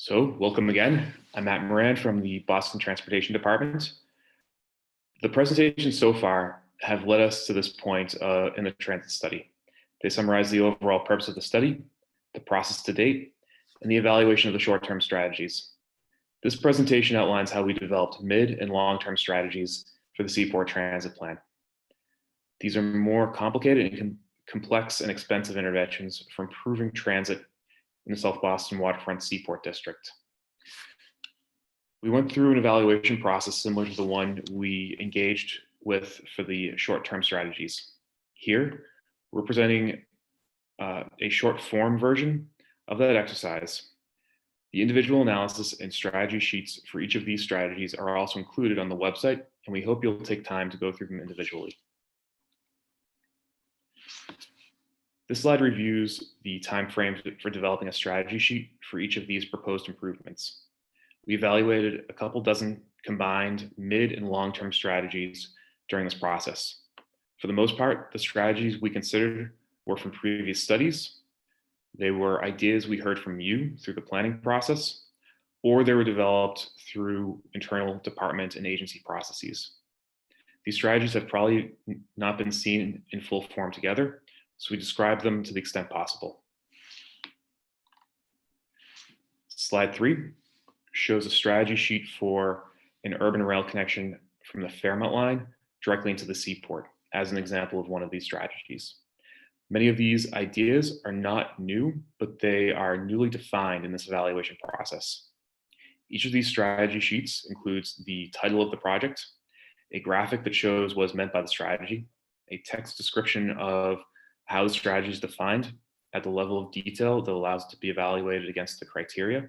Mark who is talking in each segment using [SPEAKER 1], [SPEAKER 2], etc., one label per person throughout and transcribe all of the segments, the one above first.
[SPEAKER 1] So, welcome again. I'm Matt Moran from the Boston Transportation Department. The presentations so far have led us to this point in the transit study. They summarize the overall purpose of the study, the process to date, and the evaluation of the short-term strategies. This presentation outlines how we developed mid and long-term strategies for the Seaport Transit Plan. These are more complicated and complex and expensive interventions for improving transit in the South Boston Waterfront Seaport District. We went through an evaluation process similar to the one we engaged with for the short-term strategies. Here, we're presenting a short form version of that exercise. The individual analysis and strategy sheets for each of these strategies are also included on the website, and we hope you'll take time to go through them individually. This slide reviews the timeframes for developing a strategy sheet for each of these proposed improvements. We evaluated a couple dozen combined mid and long-term strategies during this process. For the most part, the strategies we considered were from previous studies. They were ideas we heard from you through the planning process, or they were developed through internal department and agency processes. These strategies have probably not been seen in full form together, so we describe them to the extent possible. Slide 3 shows a strategy sheet for an urban rail connection from the Fairmount line directly into the Seaport, as an example of one of these strategies. Many of these ideas are not new, but they are newly defined in this evaluation process. Each of these strategy sheets includes the title of the project, a graphic that shows what is meant by the strategy, a text description of how the strategy is defined at the level of detail that allows it to be evaluated against the criteria,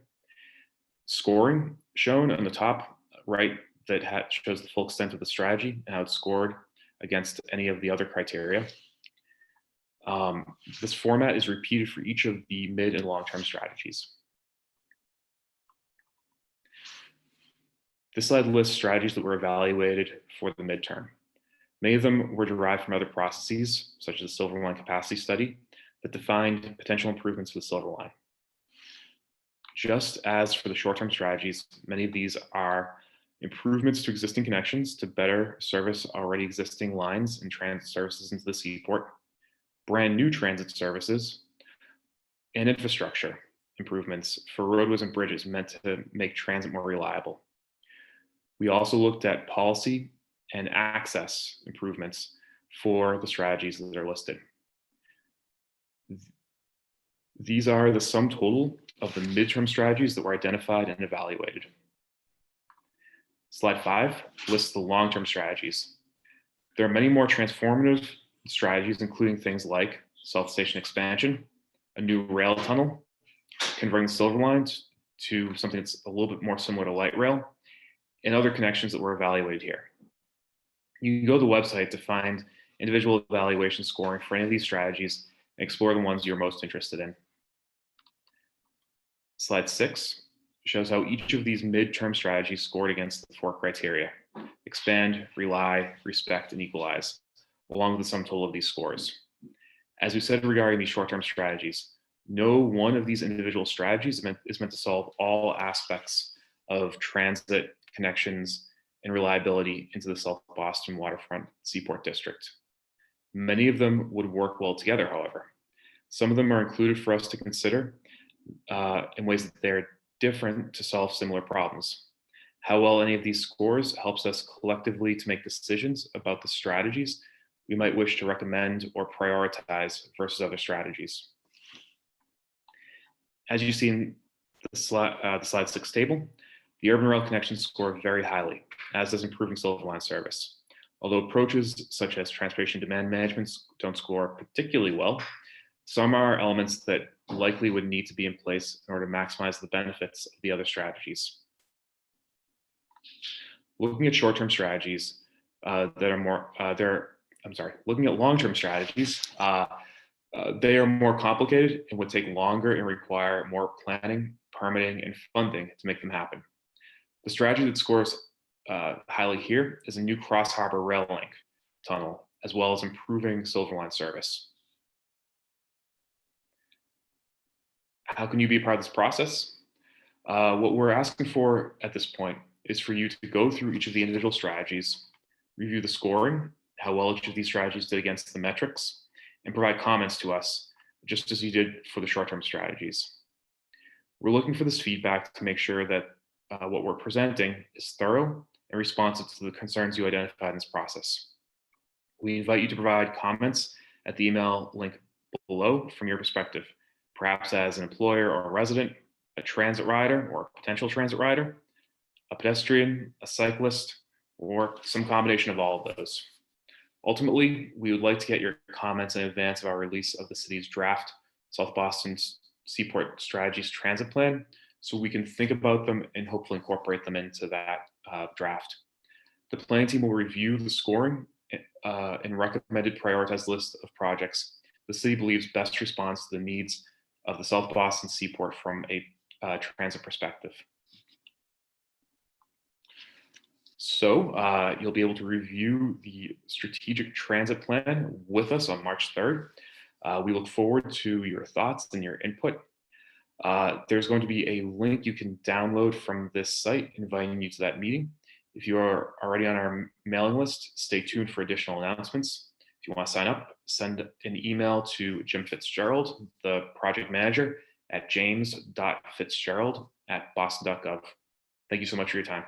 [SPEAKER 1] scoring shown on the top right that shows the full extent of the strategy and how it's scored against any of the other criteria. This format is repeated for each of the mid and long-term strategies. This slide lists strategies that were evaluated for the midterm. Many of them were derived from other processes, such as the Silver Line capacity study, that defined potential improvements for the Silver Line. Just as for the short-term strategies, many of these are improvements to existing connections to better service already existing lines and transit services into the Seaport, brand new transit services, and infrastructure improvements for roadways and bridges meant to make transit more reliable. We also looked at policy and access improvements for the strategies that are listed. These are the sum total of the midterm strategies that were identified and evaluated. Slide 5 lists the long-term strategies. There are many more transformative strategies, including things like South Station expansion, a new rail tunnel, converting the Silver Line to something that's a little bit more similar to light rail, and other connections that were evaluated here. You can go to the website to find individual evaluation scoring for any of these strategies and explore the ones you're most interested in. Slide 6 shows how each of these midterm strategies scored against the 4 criteria: expand, rely, respect, and equalize, along with the sum total of these scores. As we said regarding these short-term strategies, no one of these individual strategies is meant to solve all aspects of transit connections and reliability into the South Boston Waterfront Seaport District. Many of them would work well together, however. Some of them are included for us to consider in ways that they're different to solve similar problems. How well any of these scores helps us collectively to make decisions about the strategies we might wish to recommend or prioritize versus other strategies. As you see in the slide 6 table, the urban rail connections score very highly, as does improving Silver Line service. Although approaches such as transportation demand management don't score particularly well, some are elements that likely would need to be in place in order to maximize the benefits of the other strategies. Looking at short-term strategies looking at long-term strategies, they are more complicated and would take longer and require more planning, permitting, and funding to make them happen. The strategy that scores highly here is a new Cross Harbor Rail Link tunnel, as well as improving Silver Line service. How can you be a part of this process? What we're asking for at this point is for you to go through each of the individual strategies, review the scoring, how well each of these strategies did against the metrics, and provide comments to us, just as you did for the short-term strategies. We're looking for this feedback to make sure that what we're presenting is thorough and responsive to the concerns you identified in this process. We invite you to provide comments at the email link below from your perspective, perhaps as an employer or a resident, a transit rider or a potential transit rider, a pedestrian, a cyclist, or some combination of all of those. Ultimately, we would like to get your comments in advance of our release of the city's draft South Boston Seaport Strategies Transit Plan, so we can think about them and hopefully incorporate them into that draft. The planning team will review the scoring and recommended prioritized list of projects the city believes best responds to the needs of the South Boston Seaport from a transit perspective. So you'll be able to review the strategic transit plan with us on March 3rd. We look forward to your thoughts and your input. There's going to be a link you can download from this site inviting you to that meeting. If you are already on our mailing list, stay tuned for additional announcements. If you want to sign up, send an email to Jim Fitzgerald, the project manager, at james.fitzgerald@boston.gov. Thank you so much for your time.